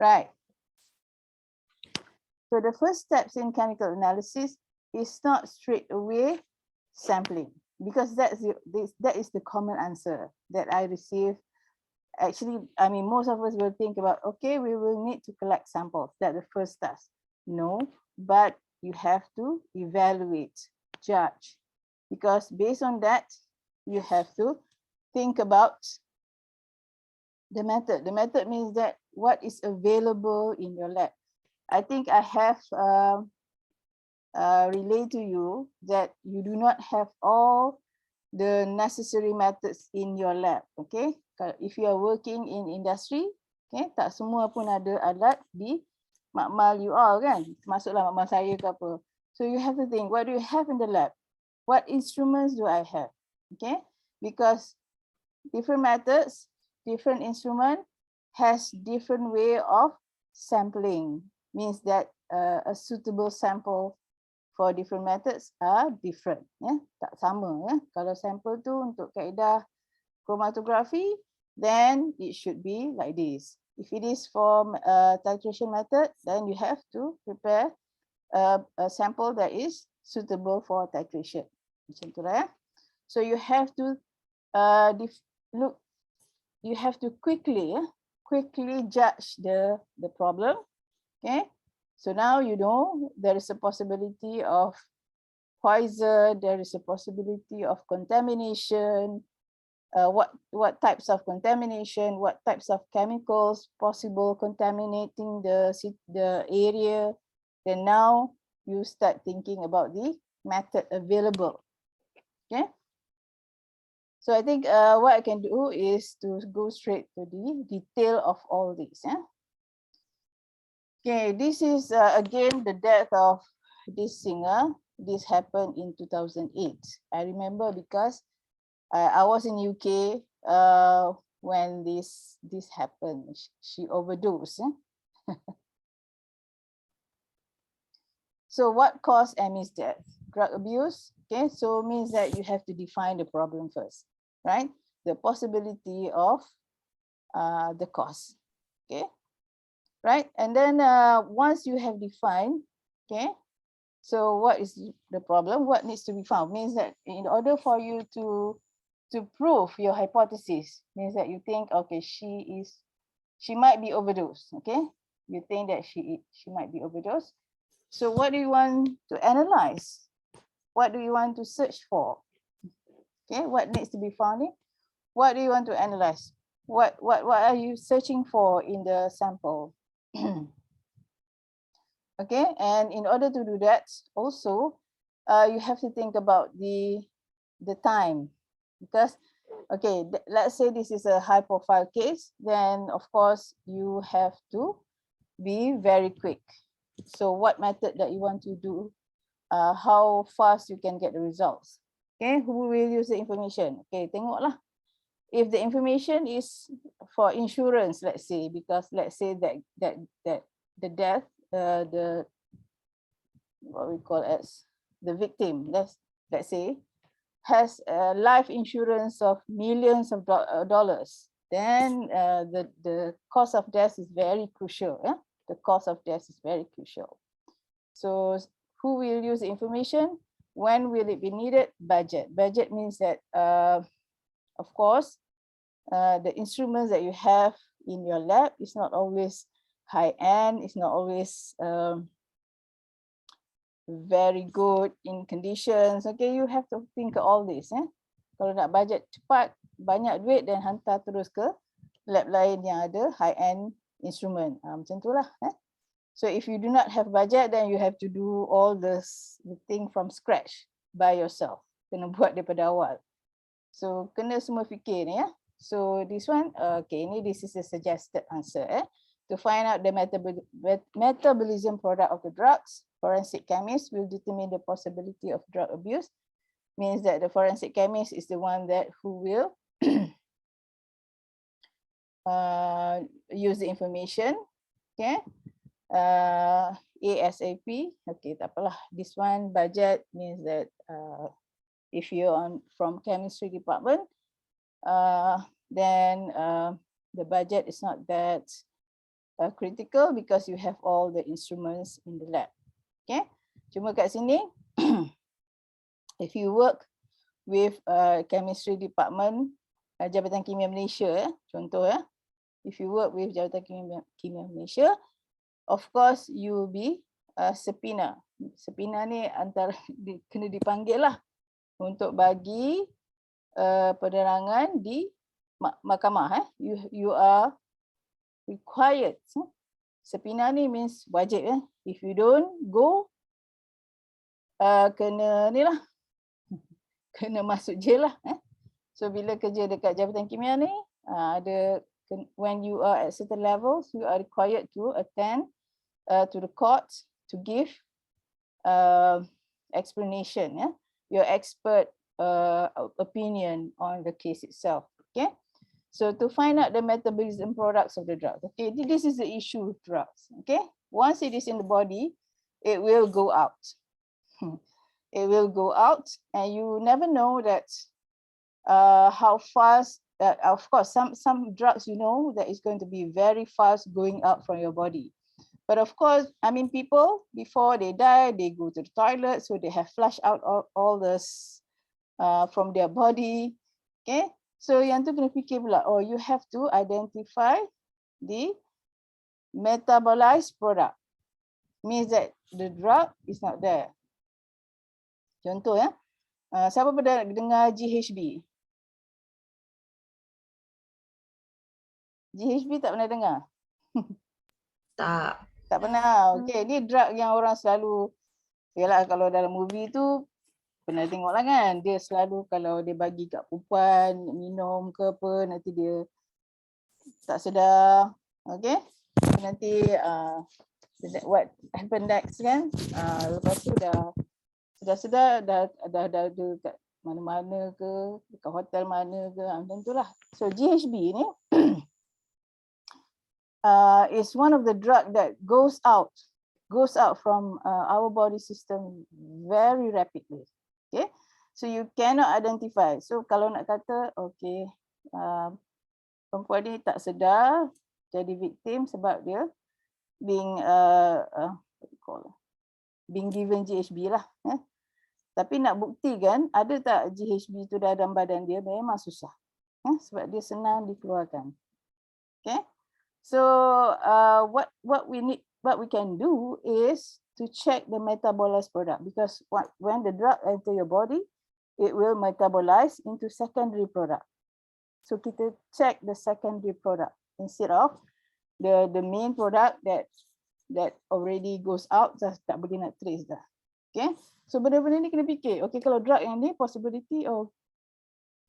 right? So the first steps in chemical analysis is not straight away sampling, because that is the common answer that I receive. Actually, I mean, most of us will think about, okay, we will need to collect samples. That's the first task. No, but you have to evaluate, judge, because based on that, you have to think about the method. The method means that what is available in your lab. I think I have relayed to you that you do not have all the necessary methods in your lab. Okay, if you are working in industry, okay, tak semua pun ada alat di makmal you all kan, masuklah makmal saya ke apa. So you have to think, what do you have in the lab? What instruments do I have? Okay, because different methods, different instrument has different way of sampling. Means that a suitable sample for different methods are different. Ya, tak sama ya. Kalau sampel tu untuk kaedah chromatography, then it should be like this. If it is from titration method, then you have to prepare a sample that is suitable for titration. Macam tu lah ya. So you have to look. You have to quickly judge the problem. Okay. So now you know there is a possibility of poison, there is a possibility of contamination, what types of contamination, what types of chemicals possible contaminating the area. Then now you start thinking about the method available. Okay. So I think what I can do is to go straight to the detail of all these. Yeah? Okay, this is again the death of this singer. This happened in 2008. I remember because I was in UK when this happened. She overdosed. So what caused Amy's death? Drug abuse. Okay, so means that you have to define the problem first, right? The possibility of the cause. Okay. Right, and then once you have defined, okay, so what is the problem? What needs to be found? Means that in order for you to prove your hypothesis, means that you think, okay, she might be overdosed. Okay, you think that she might be overdosed. So what do you want to analyze? What do you want to search for? Okay, what needs to be found? What do you want to analyze? What are you searching for in the sample? Okay, and in order to do that, also you have to think about the time, because okay, let's say this is a high profile case, then of course you have to be very quick. So what method that you want to do, how fast you can get the results. Okay, who will use the information? Okay, tengoklah. If the information is for insurance, let's say, because let's say that the death, the what we call as the victim, let's say, has a life insurance of millions of dollars, then the cause of death is very crucial. Yeah? The cause of death is very crucial. So who will use the information? When will it be needed? Budget. Budget means that, of course, the instruments that you have in your lab is not always high end, it's not always very good in conditions. Okay, you have to think all this. Kalau nak budget cepat, banyak duit, dan hantar terus ke lab lain yang ada high end instrument. Macam itulah. So if you do not have budget, then you have to do all the thing from scratch by yourself. Kena buat daripada awal. So kena semua fikir ni ya. So this one, okay, this is the suggested answer. To find out the metabolism product of the drugs, forensic chemist will determine the possibility of drug abuse. Means that the forensic chemist is the one that who will use the information. Okay, ASAP. Okay, tak apalah. This one budget means that if you're from chemistry department, then the budget is not that critical because you have all the instruments in the lab. Okay, cuma kat sini, if you work with chemistry department, Jabatan Kimia Malaysia, contoh ya, if you work with Jabatan Kimia Malaysia, of course you will be subpoena. Subpoena ni antara kena dipanggil lah untuk bagi penerangan di mahkamah. You are required. Subpoena ni means wajib ya. If you don't go, kena ni lah, kena masuk jail lah. So bila kerja dekat Jabatan Kimia ni, ada when you are at certain levels, you are required to attend to the court to give explanation, your expert opinion on the case itself. Okay, so to find out the metabolism products of the drug. Okay, this is the issue with drugs. Okay, once it is in the body, it will go out. It will go out, and you never know that how fast. Of course, some drugs you know that is going to be very fast going out from your body. But of course, I mean, people before they die, they go to the toilet, so they have flushed out all this from their body. Okay, so yang tu kena fikir pula. Oh, you have to identify the metabolized product. Means that the drug is not there. Contoh ya, siapa pernah dengar GHB? GHB tak pernah dengar? Tak. Tak pernah. Okay, ni drug yang orang selalu, yalah kalau dalam movie tu pernah tengok lah kan. Dia selalu kalau dia bagi kat perempuan minum ke apa, nanti dia tak sedar. Okay, nanti what happen next kan. Lepas tu dah sedar dah ada kat mana-mana ke, dekat hotel mana ke, macam tu lah. So GHB ni is one of the drug that goes out from our body system very rapidly. Okay, so you cannot identify. So kalau nak kata, okay, perempuan ni tak sedar jadi victim sebab dia being given GHB lah. Tapi nak buktikan ada tak GHB tu dalam badan dia, memang susah. Sebab dia senang dikeluarkan. Okay. So what we can do is to check the metabolized product, because when the drug enter your body, it will metabolize into secondary product. So kita check the secondary product instead of the main product that already goes out, dah tak boleh nak trace dah. Okay. So benda-benda ni kena fikir. Okay, kalau drug yang ni possibility,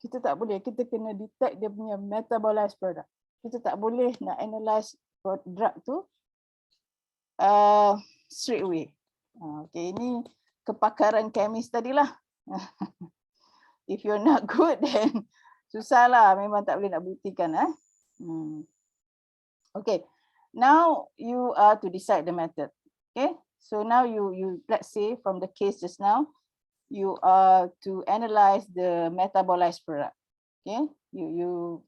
kita tak boleh, kita kena detect dia punya metabolized product. Kita tak boleh nak analyze drug tu straight away. Okay, ini kepakaran chemist tadilah. If you're not good, then susah lah, memang tak boleh nak buktikan. Okay, now you are to decide the method. Okay, so now you let's say from the case just now, you are to analyze the metabolized product. Okay, you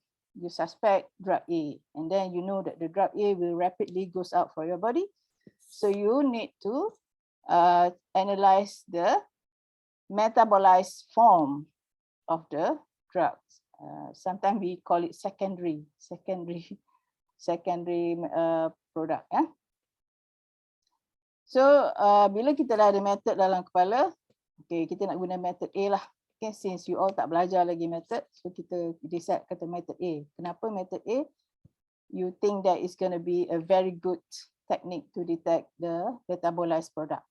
suspect drug A, and then you know that the drug A will rapidly goes out for your body. So you need to analyze the metabolized form of the drugs. Sometimes we call it secondary product. So bila kita dah ada method dalam kepala, okay, kita nak guna method A lah. Okay, since you all tak belajar lagi method, so kita decide kata method A. Kenapa method A? You think that is going to be a very good technique to detect the metabolized product.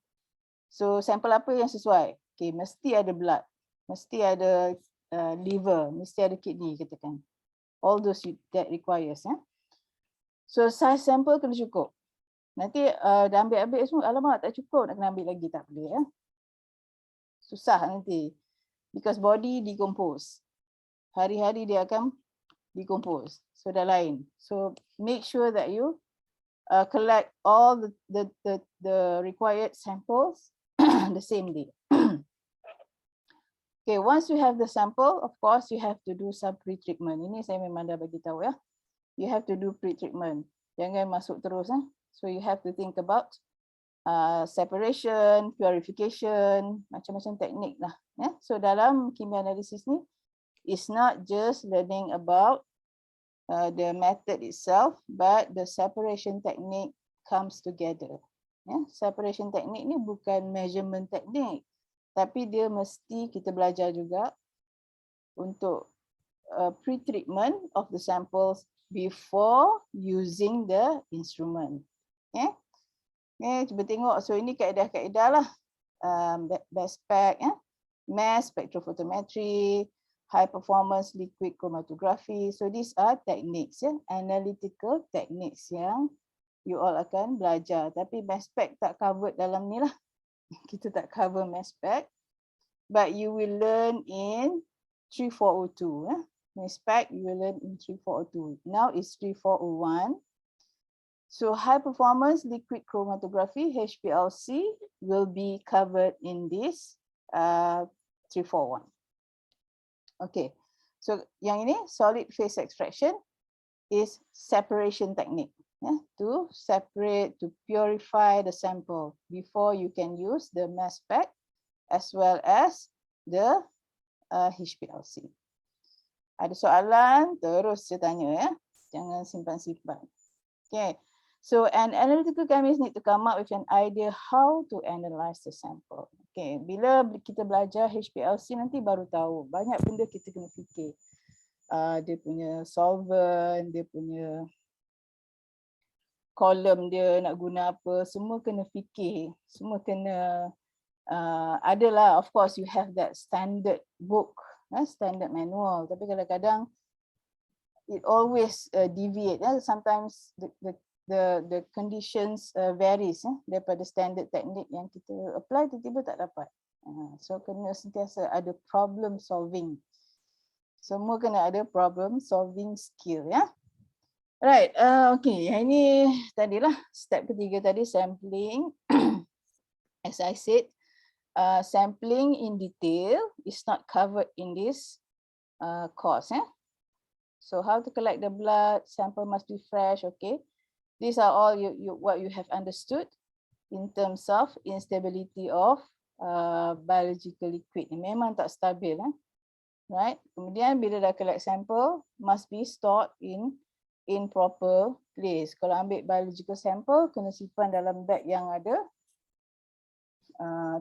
So sampel apa yang sesuai? Okay, mesti ada blood, mesti ada liver, mesti ada kidney katakan. All those that requires. So size sample kena cukup. Nanti dah ambil semua, alamak tak cukup, nak kena ambil lagi, tak boleh. Susah nanti. Because body decompose. Hari-hari dia akan decompose. So dah lain. So make sure that you collect all the required samples the same day. Okay, once you have the sample, of course you have to do some pre-treatment. Ini saya memang dah bagi tahu ya. You have to do pre-treatment. Jangan masuk terus. So you have to think about separation, purification, macam-macam teknik lah. So dalam kimia analisis ni, it's not just learning about the method itself, but the separation technique comes together. Separation technique ni bukan measurement technique, tapi dia mesti kita belajar juga untuk pre-treatment of the samples before using the instrument. Cuba tengok. So ini kaedah-kaedah lah. Best spec, mass spectrophotometry, high performance liquid chromatography. So these are techniques, analytical techniques yang you all akan belajar. Tapi mass spec tak covered dalam ni lah. Kita tak cover mass spec. But you will learn in 3402. Mass spec you will learn in 3402. Now it's 3401. So high performance liquid chromatography, HPLC, will be covered in this 341. Okay, so yang ini solid phase extraction is separation technique. To separate, to purify the sample before you can use the mass spec as well as the HPLC. Ada soalan, terus saya tanya Jangan simpan-simpan. Okay. So an analytical chemist need to come up with an idea how to analyze the sample. Okay, bila kita belajar HPLC nanti baru tahu. Banyak benda kita kena fikir. Dia punya solvent, dia punya kolom dia nak guna apa, semua kena fikir. Semua kena adalah, of course you have that standard book, standard manual. Tapi kadang-kadang it always deviate. Sometimes the conditions varies daripada standard teknik yang kita apply, tiba-tiba tak dapat. So kena sentiasa ada problem solving. Semua kena ada problem solving skill, ya. Right, okay. Yang ini tadilah step ketiga tadi, sampling. As I said, sampling in detail is not covered in this course. So how to collect the blood, sample must be fresh, okay. These are all what you have understood in terms of instability of biological liquid. Memang tak stabil, right? Kemudian bila dah collect sample, must be stored in proper place. Kalau ambil biological sample, kena simpan dalam bag yang ada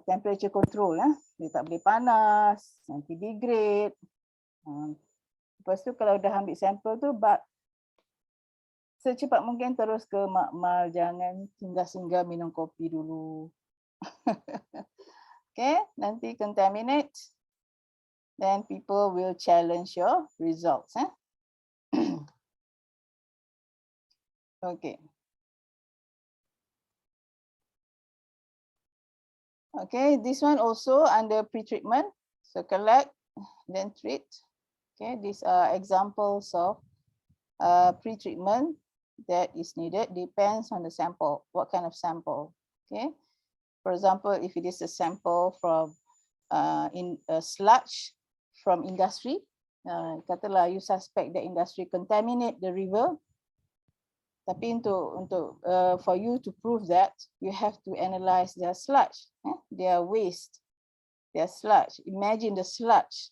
temperature control. Dia tak boleh panas, nanti degrade. Lepas tu kalau dah ambil sampel tu, secepat mungkin terus ke makmal, jangan singgah-singgah minum kopi dulu. Okay, nanti contaminate, then people will challenge your results. Okay. Okay, this one also under pre-treatment. So collect, then treat. Okay, these are examples of pre-treatment that is needed. Depends on the sample, what kind of sample. Okay, for example, if it is a sample from in a sludge from industry, katalah you suspect the industry contaminate the river, tapi untuk for you to prove that, you have to analyze their sludge, their waste, their sludge. Imagine the sludge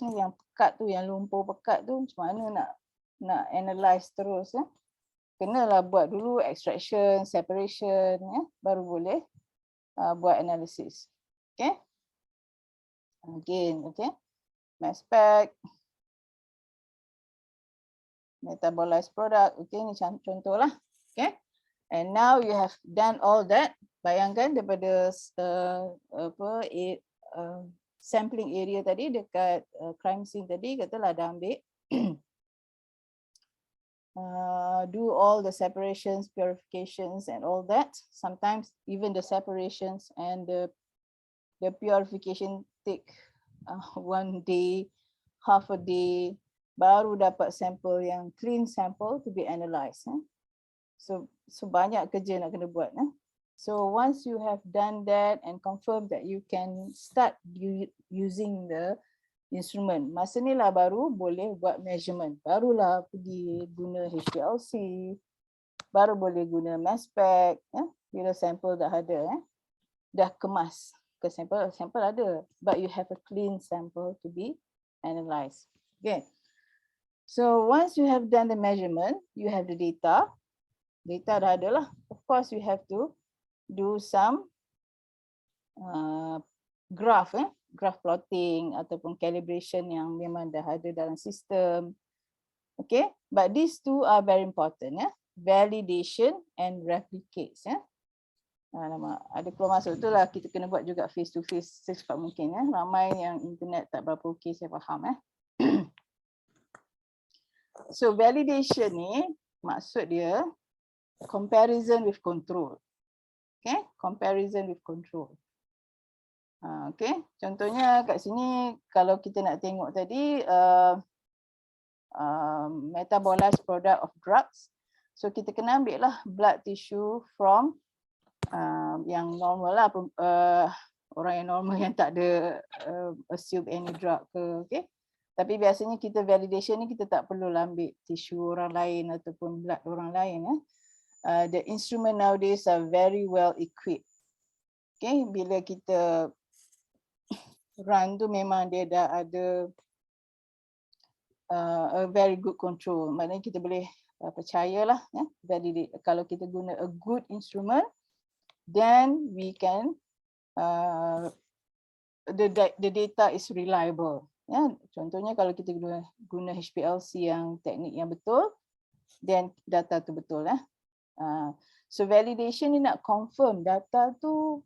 ni yang pekat tu, yang lumpur pekat tu, macam mana nak analyze terus. Kenalah buat dulu extraction, separation, baru boleh buat analysis. Okay. Again, okay. Mass spec, metabolized product. Okay, ni contoh lah. Okay. And now you have done all that. Bayangkan daripada sampling area tadi dekat crime scene tadi, katalah dah ambil. Do all the separations, purifications and all that. Sometimes even the separations and the purification take 1 day, half a day, baru dapat sample yang clean sample to be analysed. So banyak kerja nak kena buat. So once you have done that and confirm that you can start using the instrument, masa ni lah baru boleh buat measurement. Barulah pergi guna HPLC, baru boleh guna mass spec, ya, bila sampel dah ada, dah kemas ke sampel ada, but you have a clean sample to be analyzed. Okay. So once you have done the measurement, you have the data. Data dah ada lah. Of course, you have to do some graph, graph plotting ataupun calibration yang memang dah ada dalam sistem. Okay, but these two are very important, validation and replicates. Ada keluar masuk tu lah, kita kena buat juga face to face secepat mungkin. Ramai yang internet tak berapa okey, saya faham. So validation ni maksud dia comparison with control. Okay, comparison with control. Okay, contohnya kat sini kalau kita nak tengok tadi metabolized product of drugs. So kita kena ambil lah blood tissue from yang normal lah, orang yang normal yang tak ada assume any drug ke, okay. Tapi biasanya kita validation ni kita tak perlu ambil tisu orang lain ataupun blood orang lain. The instrument nowadays are very well equipped. Okay, bila kita run tu memang dia dah ada a very good control. Maknanya kita boleh percayalah, validate. Kalau kita guna a good instrument, then we can the data is reliable. Contohnya kalau kita guna HPLC yang teknik yang betul, then data tu betul. So validation ni nak confirm data tu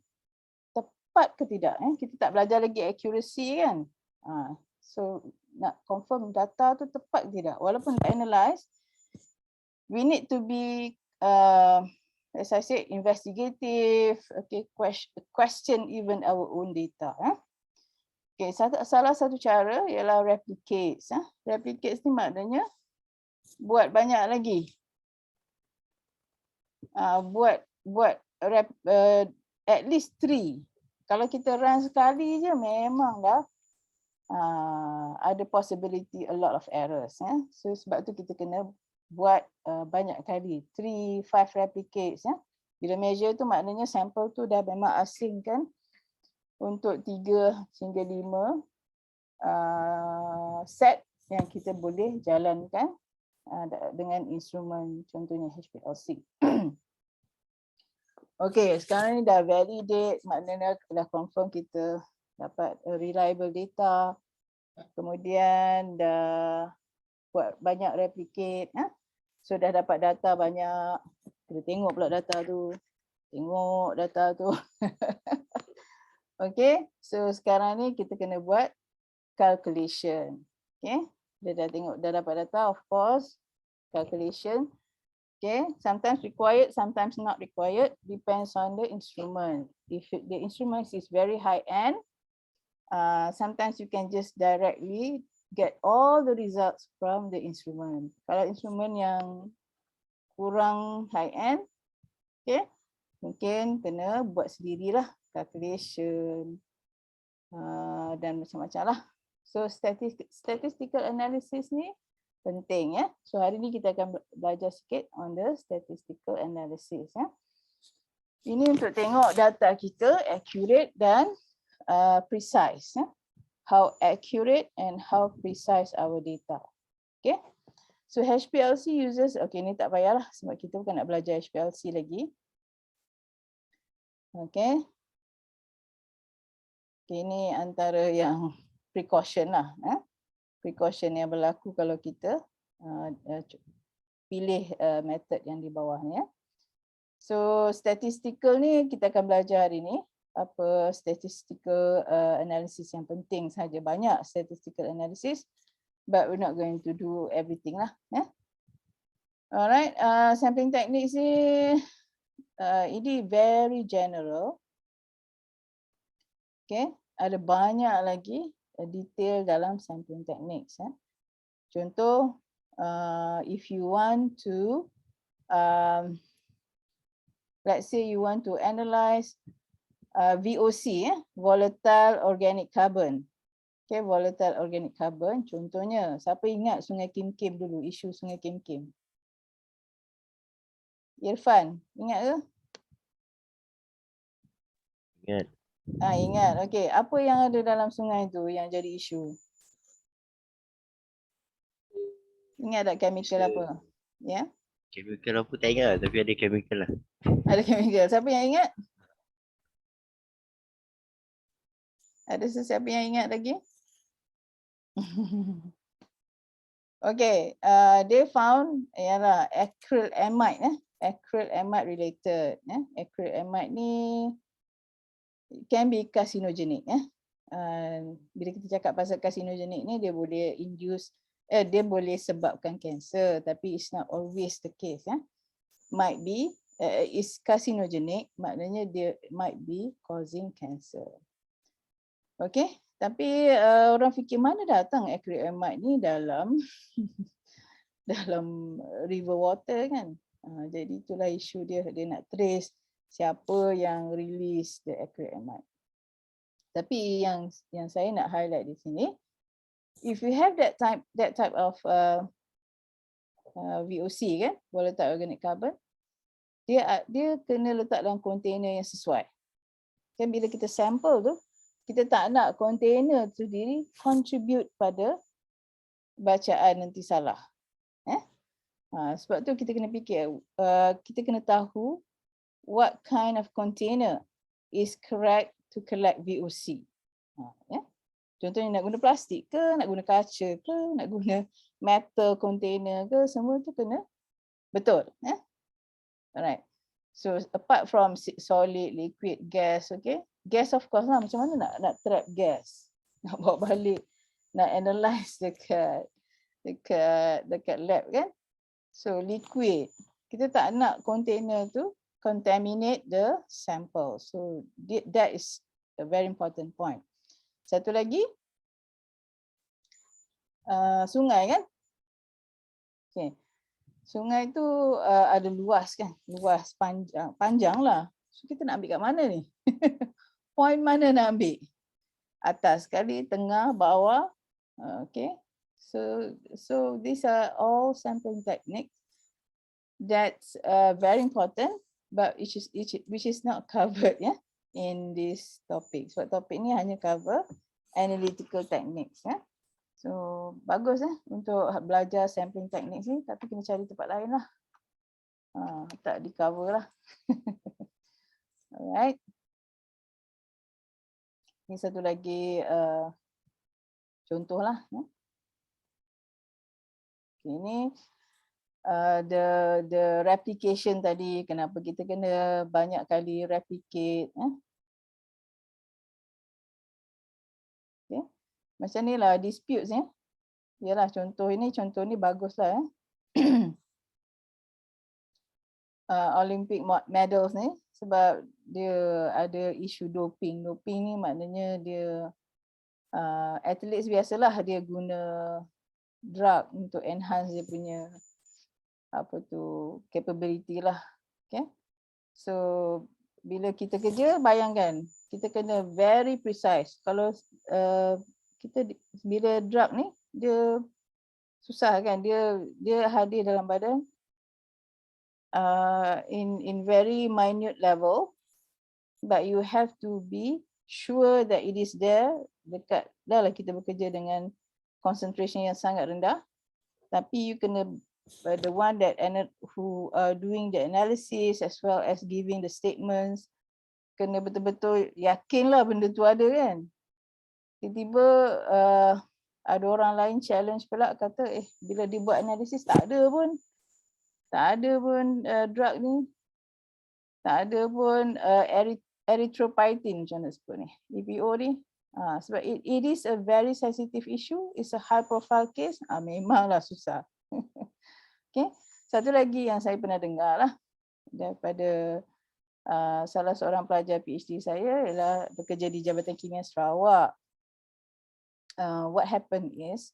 tepat ke tidak. Kita tak belajar lagi accuracy kan. So nak confirm data tu tepat ke tidak. Walaupun analyze, we need to be as I said, investigative, okay, question even our own data. Okay, salah satu cara ialah replicates. Replicates ni maknanya buat banyak lagi. Buat at least 3. Kalau kita run sekali je memang dah ada possibility a lot of errors. So sebab tu kita kena buat banyak kali, 3, 5 replicates. Bila measure tu maknanya sampel tu dah memang asing kan, untuk 3 hingga 5 set yang kita boleh jalankan dengan instrumen contohnya HPLC. Okay, sekarang ni dah validate, maknanya dah confirm kita dapat reliable data. Kemudian dah buat banyak replicate. So dah dapat data banyak. Kita tengok pula data tu. Tengok data tu. Okay, so sekarang ni kita kena buat calculation. Okay, dia dah tengok, dah dapat data, of course, calculation. Okay, sometimes required, sometimes not required, depends on the instrument. If the instrument is very high end, sometimes you can just directly get all the results from the instrument. Kalau instrument yang kurang high end, okay, mungkin kena buat sendirilah calculation dan macam-macam lah. So statistical analysis ni penting ya. So hari ni kita akan belajar sikit on the statistical analysis ya. Ini untuk tengok data kita accurate dan precise ya. How accurate and how precise our data. Okay. So HPLC uses, okay ni tak payahlah sebab kita bukan nak belajar HPLC lagi. Okay. Okay, ini antara yang precaution lah. Precaution yang berlaku kalau kita pilih method yang di bawah ni. So statistical ni kita akan belajar hari ni. Apa statistical analysis yang penting saja. Banyak statistical analysis. But we're not going to do everything lah. Alright, sampling techniques ni ini very general. Okay, ada banyak lagi detail dalam sampling techniques. Contoh, if you want to, let's say you want to analyze VOC, volatile organic carbon. Okay, volatile organic carbon. Contohnya, siapa ingat Sungai Kim Kim dulu, isu Sungai Kim Kim? Irfan, ingat ke? Ingat. Ingat. Okey, apa yang ada dalam sungai tu yang jadi isu? Ingat tak chemical Masa apa? Ya. chemical apa tak ingat tapi ada chemical lah. Ada chemical. Siapa yang ingat? Ada sesiapa yang ingat lagi? Okay, they found ialah acrylamide acrylamide related acrylamide ni can be carcinogenic bila kita cakap pasal carcinogenic ni dia boleh induce dia boleh sebabkan kanser, tapi it's not always the case might be is carcinogenic, maknanya dia might be causing cancer. Okay, tapi orang fikir mana datang acrylamide ni dalam dalam river water kan. Jadi itulah isu dia nak trace siapa yang release the acrylamide. Tapi yang saya nak highlight di sini, if you have that type of VOC kan, volatile organic carbon, dia kena letak dalam container yang sesuai. Kan bila kita sample tu, kita tak nak container tu sendiri contribute pada bacaan nanti salah. Sebab tu kita kena fikir, kita kena tahu what kind of container is correct to collect VOC. Contohnya nak guna plastik ke, nak guna kaca ke, nak guna metal container ke, semua tu kena betul. Alright. So apart from solid, liquid, gas, okay. Gas of course lah, macam mana nak trap gas. Nak bawa balik, nak analyze dekat lab kan. So liquid, kita tak nak container tu contaminate the sample. So that is a very important point. Satu lagi, sungai kan. Okay. Sungai tu ada luas kan, luas panjang lah. So kita nak ambil kat mana ni? Point mana nak ambil? Atas sekali, tengah, bawah. Okay. So these are all sampling techniques that's very important, but which is not covered in this topic. Sebab topik ni hanya cover analytical techniques. So bagus untuk belajar sampling techniques ni, tapi kena cari tempat lain lah. Tak di cover lah. Alright. Ini satu lagi contoh lah. Ini the replication tadi, kenapa kita kena banyak kali replicate. Okay. Macam ni lah disputes Yalah contoh ni bagus lah Olympic medals ni, sebab dia ada isu doping. Doping ni maknanya dia athletes biasalah dia guna drug untuk enhance dia punya capability lah. Okay. So bila kita kerja, bayangkan kita kena very precise. Kalau kita bila drug ni dia susah kan, dia hadir dalam badan in very minute level, but you have to be sure that it is there dekat. Dah lah kita bekerja dengan concentration yang sangat rendah, tapi you kena the one that who are doing the analysis as well as giving the statements, kena betul-betul yakinlah benda tu ada kan. Tiba-tiba ada orang lain challenge pula, kata bila dia buat analisis tak ada pun drug ni, tak ada pun erythropoietin macam mana sebut ni, EPO ni. Sebab it is a very sensitive issue, it's a high profile case, memanglah susah. Okay. Satu lagi yang saya pernah dengar lah daripada salah seorang pelajar PhD saya ialah bekerja di Jabatan Kimia Sarawak. What happened is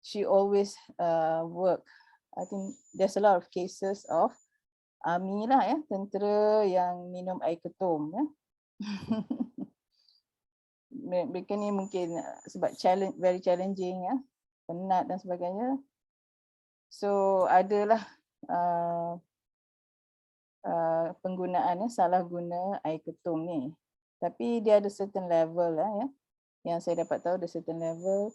she always work. I think there's a lot of cases of army lah tentera yang minum air ketum Mereka ni mungkin sebab very challenging penat dan sebagainya. So adalah penggunaannya salah guna air ketum ni. Tapi dia ada certain level lah ya. Yang saya dapat tahu ada certain level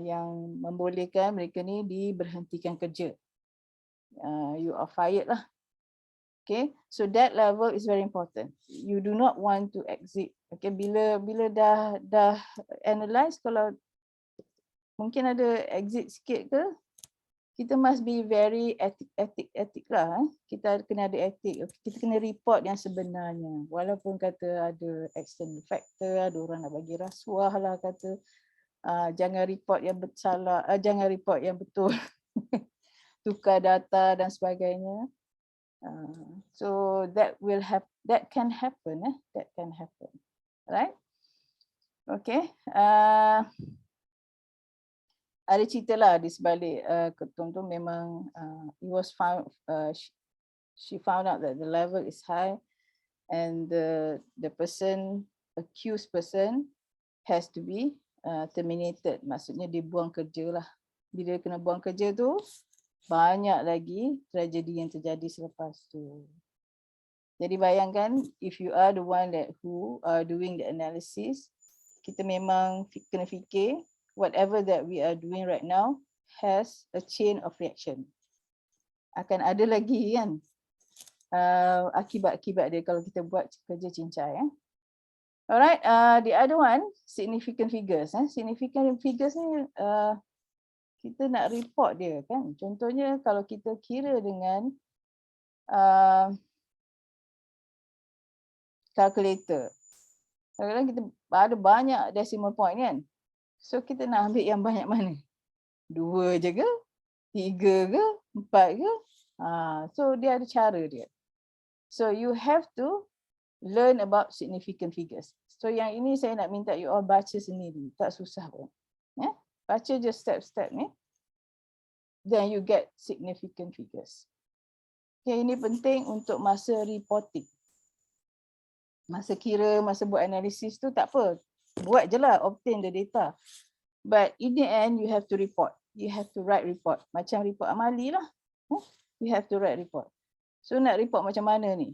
yang membolehkan mereka ni diberhentikan kerja. You are fired lah. Okay, so that level is very important. You do not want to exit. Okay, bila dah analyze, kalau mungkin ada exit sikit ke, kita must be very etik lah. Kita kena ada etik. Kita kena report yang sebenarnya. Walaupun kata ada external factor, ada orang nak bagi rasuah lah kata. Jangan report yang salah, jangan report yang betul. Tukar data dan sebagainya. So that can happen. That can happen. Right? Okay. Ada cerita lah di sebalik ketum tu memang it was found, she found out that the level is high and the accused person has to be terminated. Maksudnya dibuang kerja lah. Bila kena buang kerja tu, banyak lagi tragedi yang terjadi selepas tu. Jadi bayangkan if you are the one who are doing the analysis, kita memang kena fikir whatever that we are doing right now has a chain of reaction. Akan ada lagi kan akibat-akibat dia kalau kita buat kerja cincai. Alright, the other one, significant figures. Significant figures ni kita nak report dia kan. Contohnya kalau kita kira dengan calculator. Kadang-kadang kita ada banyak decimal point kan. So kita nak ambil yang banyak mana? 2 je ke? 3 ke? 4 ke? So dia ada cara dia. So you have to learn about significant figures. So yang ini saya nak minta you all baca sendiri. Tak susah pun. Baca je step-step ni. Then you get significant figures. Okay, ini penting untuk masa reporting. Masa kira, masa buat analisis tu tak apa. Buat je lah, obtain the data. But in the end, you have to report. You have to write report. Macam report amali lah. You have to write report. So nak report macam mana ni?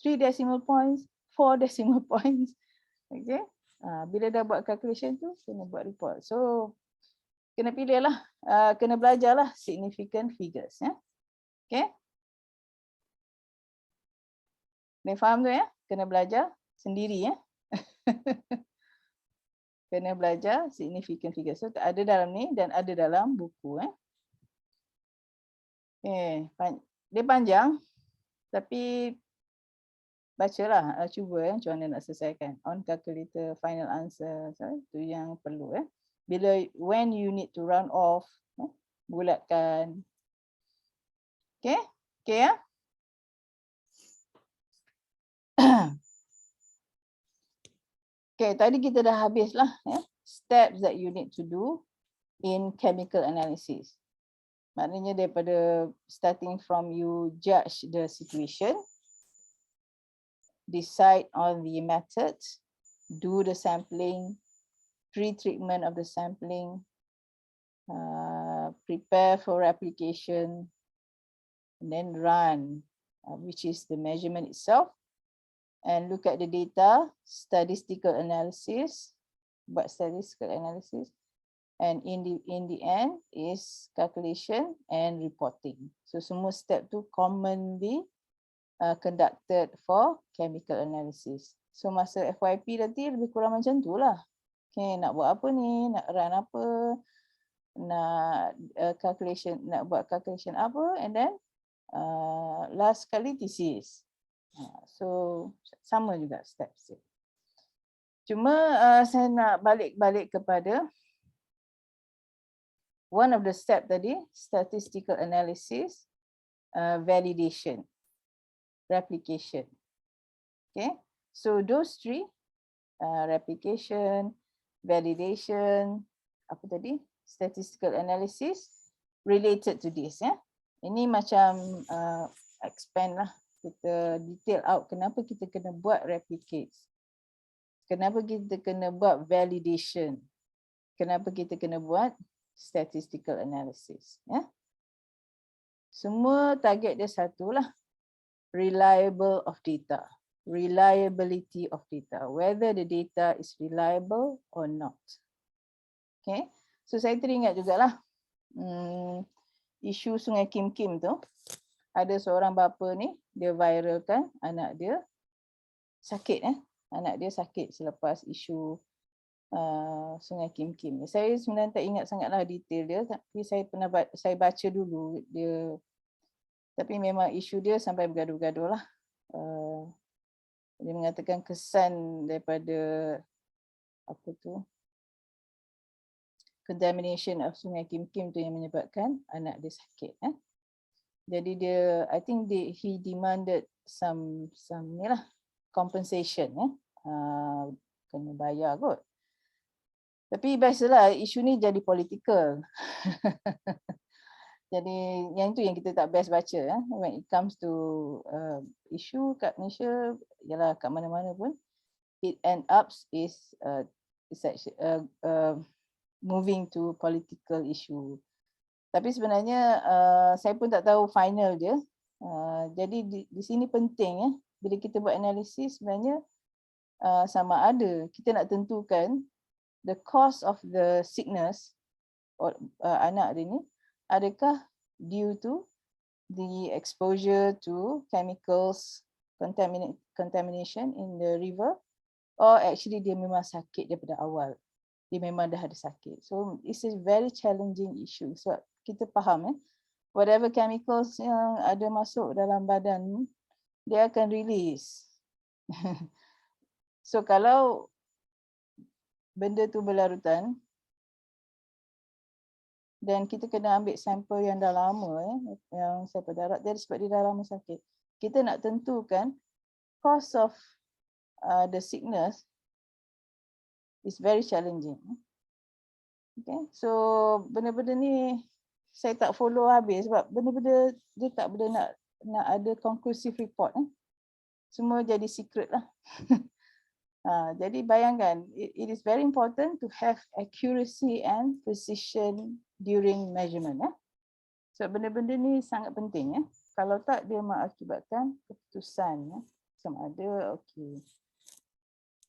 3 decimal points, 4 decimal points. Okay. Bila dah buat calculation tu, kena buat report. So, kena pilih lah. Kena belajar lah significant figures. Okay. Kena faham tu ya? Kena belajar sendiri ya. Kena belajar significant figures. So, ada dalam ni dan ada dalam buku. Okay. Dia panjang. Tapi bacalah, cuba macam mana nak selesaikan. On calculator, final answer. Itu yang perlu. Bila, when you need to round off, bulatkan. Okay? Okay ya? Okay, tadi kita dah habis lah. Steps that you need to do in chemical analysis. Maknanya daripada starting from you judge the situation, decide on the methods, do the sampling, pre-treatment of the sampling, prepare for application, and then run, which is the measurement itself, and look at the data, statistical analysis, buat statistical analysis, and in the end is calculation and reporting. So semua step tu commonly conducted for chemical analysis. So masa FYP nanti lebih kurang macam tu lah. Okay, nak buat apa ni, nak run apa, nak calculation, nak buat calculation apa, and then last kali thesis. So sama juga steps dia. Cuma saya nak balik kepada one of the step tadi, statistical analysis, validation, replication. Okay, so those three, replication, validation, apa tadi, statistical analysis, related to this. Ini macam expand lah, kita detail out kenapa kita kena buat replicates, kenapa kita kena buat validation, kenapa kita kena buat statistical analysis. Semua target dia satulah. Reliable of data. Reliability of data. Whether the data is reliable or not. Okay. So saya teringat jugalah isu Sungai Kim Kim tu. Ada seorang bapa ni, dia viralkan anak dia sakit. Anak dia sakit selepas isu Sungai Kim Kim. Saya sebenarnya tak ingat sangatlah detail dia, tapi saya baca dulu dia. Tapi memang isu dia sampai bergaduh-gaduh lah. Dia mengatakan kesan daripada apa tu, contamination of Sungai Kim Kim tu yang menyebabkan anak dia sakit. Jadi dia, I think he demanded some ni lah compensation. Kena bayar kot. Tapi biasalah isu ni jadi political. Jadi yang tu yang kita tak best baca. When it comes to isu kat Malaysia, ialah kat mana-mana pun, it end up is moving to political issue. Tapi sebenarnya saya pun tak tahu final dia. Jadi di sini penting bila kita buat analisis sebenarnya sama ada kita nak tentukan the cause of the sickness anak dia ni, adakah due to the exposure to chemicals contamination in the river, or actually dia memang sakit daripada awal. Dia memang dah ada sakit. So it's a very challenging issue. So kita faham whatever chemicals yang ada masuk dalam badan, dia akan release. So kalau benda tu berlarutan, dan kita kena ambil sampel yang dah lama, yang sampel darah dia sebab dia dah lama sakit. Kita nak tentukan cause of the sickness is very challenging. Okay, so benda-benda ni saya tak follow habis sebab benda-benda dia tak boleh nak ada conclusive report. Semua jadi secret lah. Jadi bayangkan, it is very important to have accuracy and precision during measurement. So benda-benda ni sangat penting. Kalau tak, dia mengakibatkan keputusan. Sama ada, okey,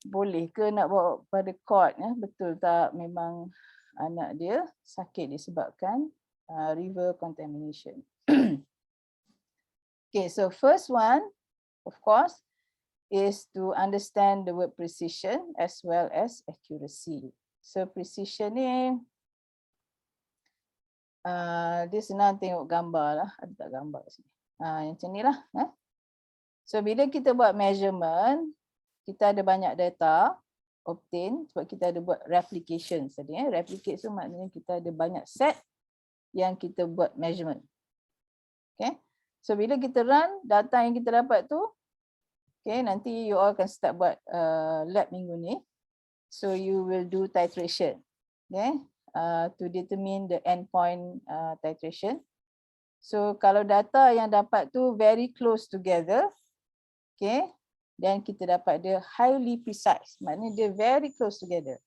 boleh ke nak bawa pada court, betul tak memang anak dia sakit disebabkan river contamination. Okay, so first one, of course, is to understand the word precision as well as accuracy. So precision ni, dia senang tengok gambar lah. Ada tak gambar kat sini? Macam ni lah. So bila kita buat measurement, kita ada banyak data obtain sebab kita ada buat replication tadi. Replicate tu maknanya kita ada banyak set yang kita buat measurement. Okay. So bila kita run data yang kita dapat tu, okay, nanti you all akan start buat lab minggu ni. So you will do titration, okay, to determine the endpoint titration. So kalau data yang dapat tu very close together, okay, dan kita dapat dia highly precise, maknanya dia very close together.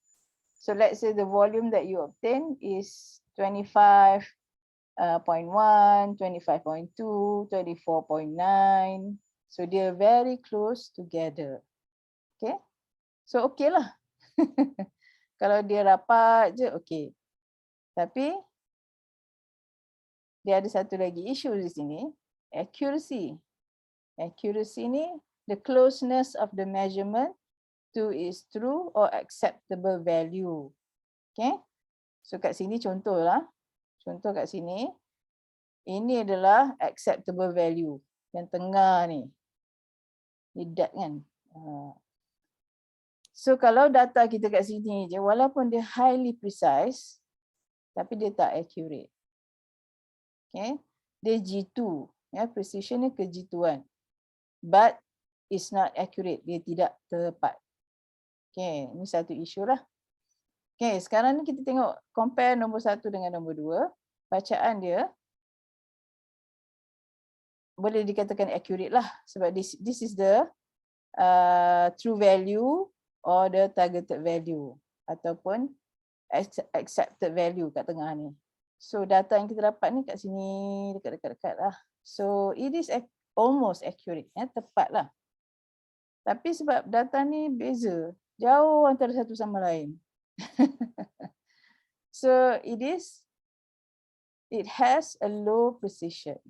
So let's say the volume that you obtain is 25.1, 25.2, 24.9. So dia very close together. Okay. So okay lah. Kalau dia rapat je, okay. Tapi dia ada satu lagi isu di sini, accuracy. Accuracy ni, the closeness of the measurement to its true or acceptable value. Okay. So kat sini contohlah. Contoh kat sini. Ini adalah acceptable value. Yang tengah ni. Lidat kan. So kalau data kita kat sini je, walaupun dia highly precise, tapi dia tak accurate. Okay. Dia G2. Ya, precision ni ke G2-an. But it's not accurate. Dia tidak tepat. Okay, ini satu isu lah. Okay, sekarang ni kita tengok compare nombor 1 dengan nombor 2. Bacaan dia boleh dikatakan accurate lah. Sebab this is the true value or the targeted value. Ataupun accepted value kat tengah ni. So data yang kita dapat ni kat sini, dekat lah. So it is almost accurate, tepat lah. Tapi sebab data ni beza, jauh antara satu sama lain. So it has a low precision.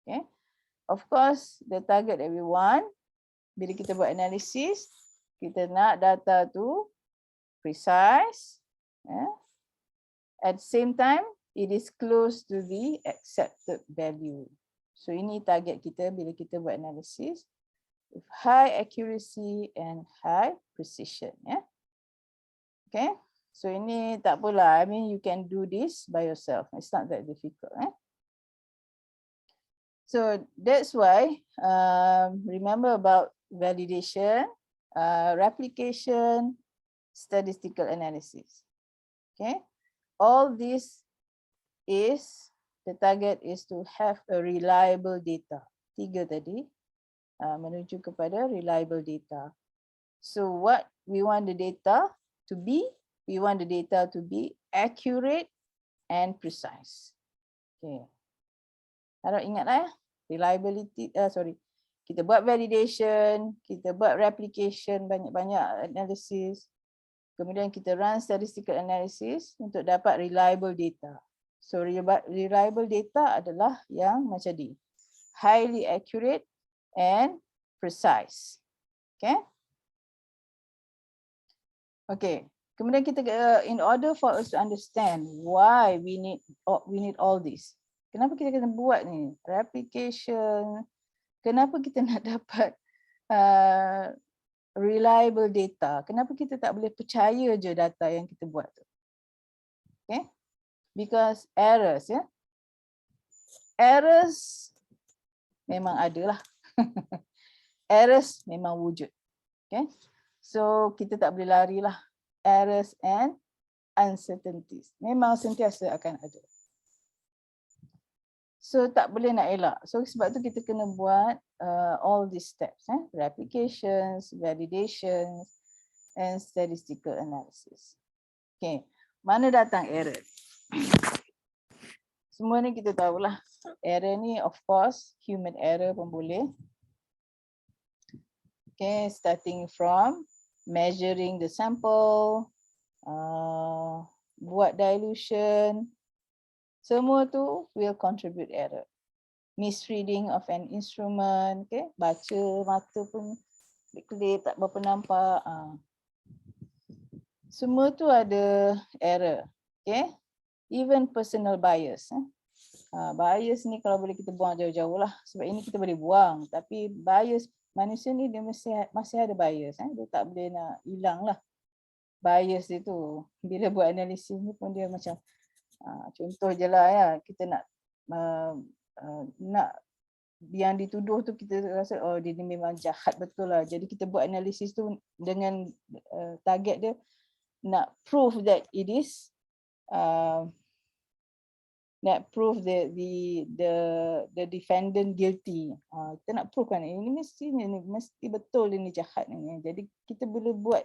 Okay. Of course, the target that we want, bila kita buat analisis, kita nak data tu precise. At the same time, it is close to the accepted value. So ini target kita bila kita buat analisis. With high accuracy and high precision. Okay. So ini tak apalah. I mean, you can do this by yourself. It's not that difficult. So that's why remember about validation, replication, statistical analysis. Okay. All this is, the target is to have a reliable data. 3 tadi, menuju kepada reliable data. So what we want the data to be? We want the data to be accurate and precise. Okay. Harap ingatlah reliability, kita buat validation, kita buat replication, banyak-banyak analysis. Kemudian kita run statistical analysis untuk dapat reliable data. So reliable data adalah yang macam ni. Highly accurate and precise. Okay. Okay. Kemudian kita, in order for us to understand why we need all this. Kenapa kita kena buat ni? Replication. Kenapa kita nak dapat reliable data? Kenapa kita tak boleh percaya je data yang kita buat tu? Okay? Because errors, errors memang ada lah. Errors memang wujud. Okay? So kita tak boleh lari lah. Errors and uncertainties memang sentiasa akan ada. So tak boleh nak elak. So sebab tu kita kena buat all these steps, replications, validations and statistical analysis. Okay, mana datang error? Semua ni kita tahulah. Error ni of course human error pun boleh. Okay, starting from measuring the sample, buat dilution, semua tu will contribute error. Misreading of an instrument, okay, baca mata pun kelip, tak berapa nampak. Semua tu ada error, okay. Even personal bias. Bias ni kalau boleh kita buang jauh-jauh lah, sebab ini kita boleh buang. Tapi bias manusia ni dia masih ada bias. Dia tak boleh nak hilang lah bias dia tu. Bila buat analisis ni pun dia macam, contoh je lah ya, kita nak yang dituduh tu kita rasa oh dia ni memang jahat betul lah. Jadi kita buat analisis tu dengan target dia nak prove that it is nak prove the defendant guilty. Kita nak prove kan ini mesti betul ini jahat ni. Jadi kita boleh buat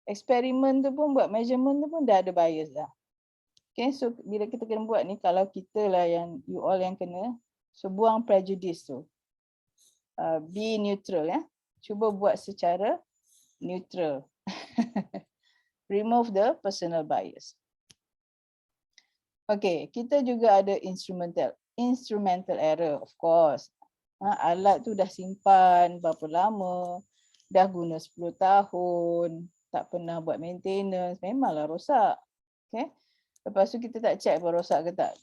eksperimen tu pun, buat measurement tu pun dah ada bias dah. Okay, so bila kita kena buat ni, kalau kita lah yang you all yang kena, so buang prejudice tu. Be neutral ya. Cuba buat secara neutral. Remove the personal bias. Okay, kita juga ada instrumental error, of course. Alat tu dah simpan berapa lama, dah guna 10 tahun, tak pernah buat maintenance, memanglah rosak. Okay. Lepas tu kita tak check apa rosak ke tak,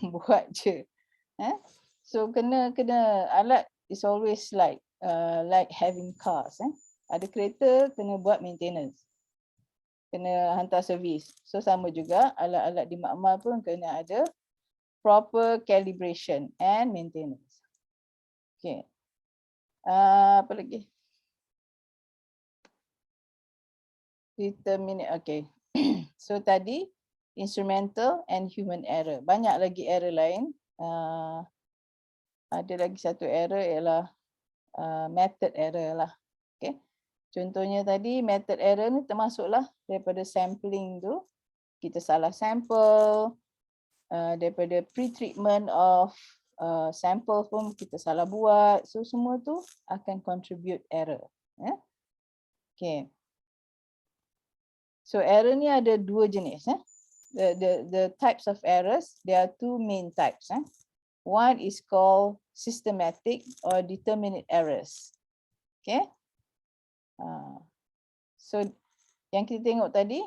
buat je. So kena alat is always like having cars. Ada kereta kena buat maintenance, kena hantar servis. So sama juga alat-alat di makmal pun kena ada proper calibration and maintenance. Okay. Apa lagi? Determinate. Okay. So tadi instrumental and human error. Banyak lagi error lain. Ada lagi satu error ialah method error lah. Okay. Contohnya tadi method error ni termasuklah daripada sampling tu. kita salah sampel, daripada pre-treatment of sample pun kita salah buat. So semua tu akan contribute error. Okay. So error ni ada dua jenis. The types of errors, there are two main types. One is called systematic or determinate errors. Okay. So yang kita tengok tadi,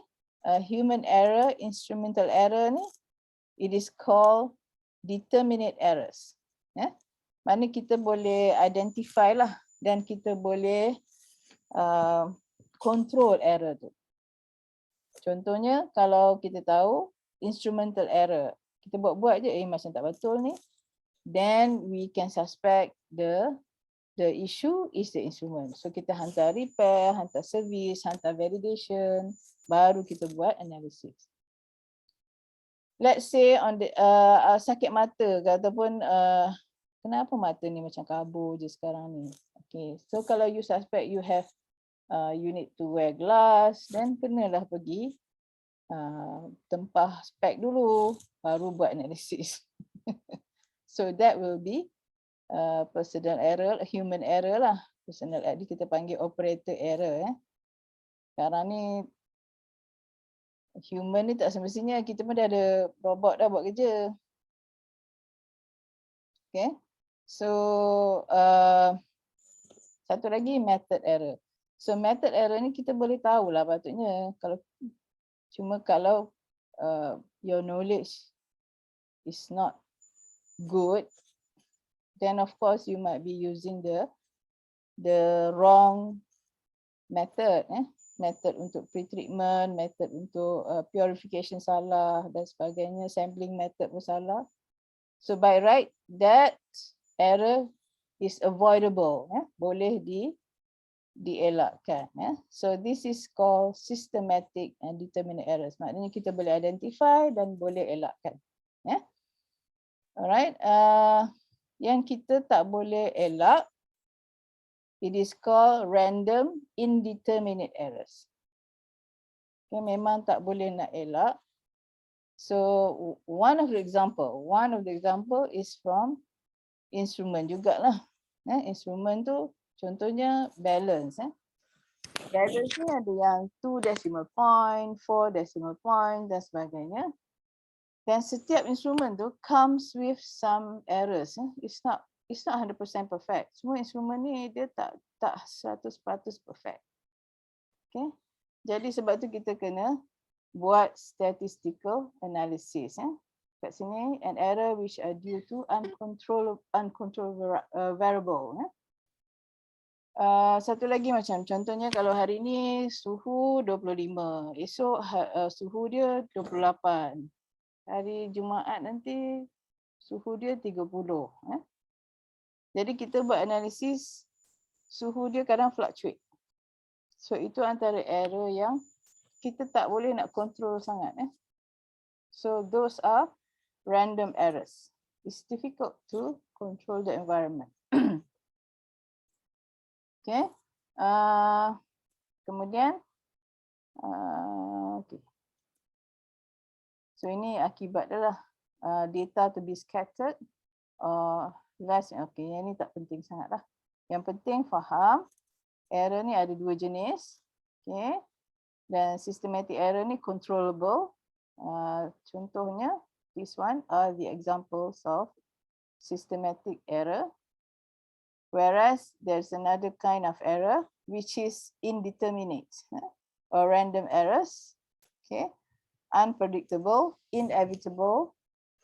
human error, instrumental error ni, it is called determinate errors. Mana kita boleh identify lah dan kita boleh control error tu. Contohnya kalau kita tahu instrumental error, kita buat-buat je macam tak betul ni, then we can suspect the issue is the instrument. So kita hantar repair, hantar service, hantar validation, baru kita buat analysis. Let's say on the sakit mata ke ataupun kenapa mata ni macam kabur je sekarang ni. Okay, so kalau you suspect you have you need to wear glass, then kenalah pergi tempah spek dulu, baru buat analisis. So that will be personal error, human error lah. Personal error kita panggil operator error. Sekarang ni human ni tak semestinya, kita pun dah ada robot dah buat kerja. Okay, so satu lagi method error. So method error ni kita boleh tahulah patutnya kalau your knowledge is not good, then of course you might be using the wrong method. Method untuk pre-treatment, method untuk purification salah dan sebagainya, sampling method pun salah. So by right, that error is avoidable, boleh dielakkan. So this is called systematic and determinate errors. Maknanya kita boleh identify dan boleh elakkan. Alright, yang kita tak boleh elak, it is called random indeterminate errors. Okay, memang tak boleh nak elak. So one of the example is from instrument jugalah. Instrument tu contohnya balance. Balance ni ada yang 2 decimal point, 4 decimal point dan sebagainya. Dan setiap instrumen tu comes with some errors. It's not 100% perfect. Semua instrumen ni dia tak 100% perfect. Okay. Jadi sebab tu kita kena buat statistical analysis. Kat sini, an error which are due to uncontrolled variable. Satu lagi macam contohnya kalau hari ni suhu 25, esok suhu dia 28. Hari Jumaat nanti suhu dia 30. Jadi kita buat analisis suhu dia kadang fluctuate. So itu antara error yang kita tak boleh nak control sangat. So those are random errors. It's difficult to control the environment. Okay. Kemudian, okay. So ini akibat dia lah. Data to be scattered less. Okay, yang ni tak penting sangat lah. Yang penting faham error ni ada dua jenis. Okay. Dan systematic error ni controllable. Contohnya, this one are the examples of systematic error. Whereas there's another kind of error which is indeterminate or random errors. Okay. Unpredictable, inevitable.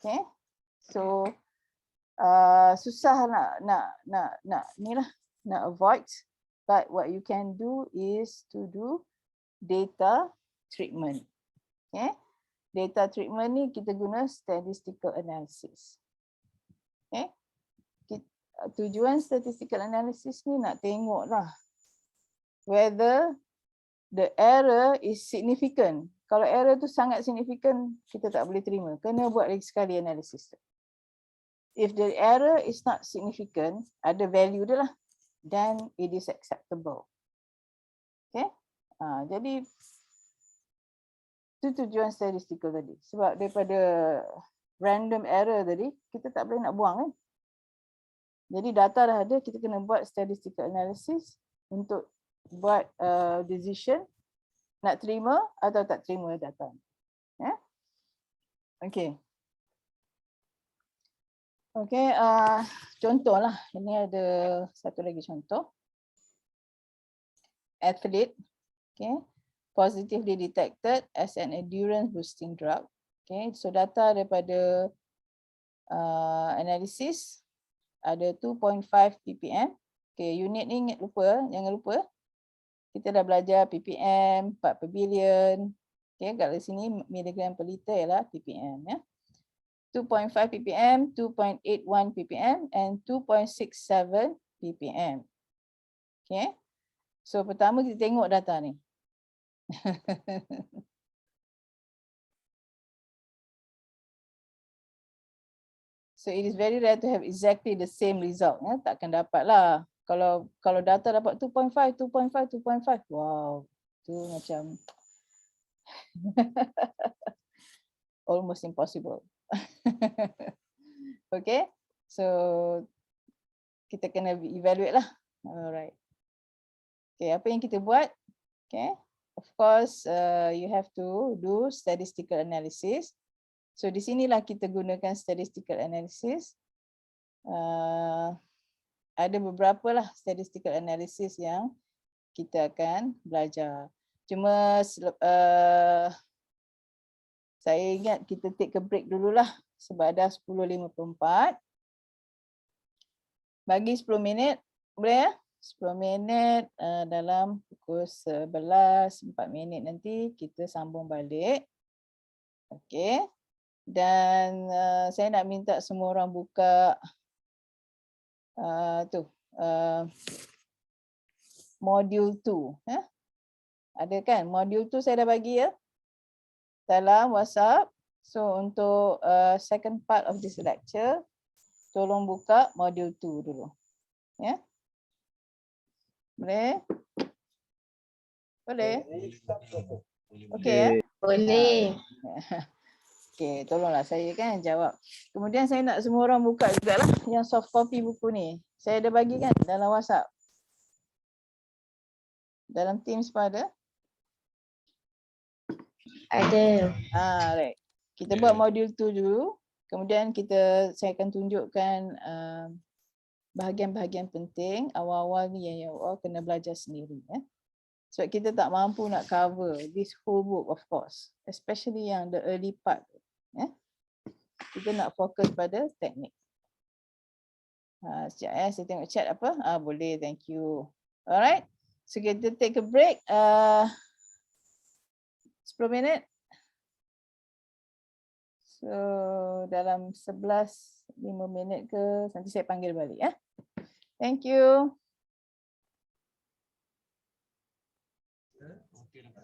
Okay. So susah nak avoid. But what you can do is to do data treatment. Okay. Data treatment ni kita guna statistical analysis. Okay. Tujuan statistical analysis ni nak tengok lah whether the error is significant. Kalau error tu sangat significant, kita tak boleh terima. Kena buat lagi sekali analisis tu. If the error is not significant, ada value dia lah, then it is acceptable. Okay. Jadi Itu tujuan statistical tadi. Sebab daripada random error tadi, kita tak boleh nak buang kan. Jadi data dah ada, kita kena buat statistical analysis untuk buat decision nak terima atau tak terima data. Ya? Okay. Okay, contohlah. Ini ada satu lagi contoh. Athlete, okay, positively detected as an endurance boosting drug. Okay, so data daripada analysis ada 2.5 ppm. Okay, unit ni jangan lupa. Kita dah belajar ppm, part per billion. Okay, kat sini miligram per liter ialah ppm. Ya. 2.5 ppm, 2.81 ppm and 2.67 ppm. Okay. So pertama kita tengok data ni. So it is very rare to have exactly the same result. Ya. Takkan dapat lah. Kalau data dapat 2.5, 2.5, 2.5. Wow. Tu macam almost impossible. Okay. So kita kena evaluate lah. Alright. Okay, apa yang kita buat? Okay. Of course, you have to do statistical analysis. So di sinilah kita gunakan statistical analysis. Ada beberapa lah statistical analysis yang kita akan belajar. Cuma saya ingat kita take a break dululah sebab dah 10.54. Bagi 10 minit, boleh ya? 10 minit dalam pukul 11, 4 minit nanti kita sambung balik. Okey. Dan saya nak minta semua orang buka modul 2. Ya? Ada kan? Modul 2 saya dah bagi ya dalam WhatsApp. So untuk second part of this lecture, tolong buka modul 2 dulu. Ya? Boleh? Boleh? Okey ya? Boleh. Okey, tolonglah saya kan jawab. Kemudian saya nak semua orang buka jugalah yang soft copy buku ni. Saya ada bagi kan dalam WhatsApp. Dalam Teams pun ada? Ada. Right. Kita buat modul 2 dulu. Kemudian saya akan tunjukkan bahagian-bahagian penting awal-awal ni yang awak kena belajar sendiri. Sebab kita tak mampu nak cover this whole book of course. Especially yang the early part. Kita nak fokus pada teknik. Sekejap saya tengok chat apa. Boleh, thank you. Alright. So kita take a break. 10 minit. So dalam 5 minit ke nanti saya panggil balik ya. Thank you.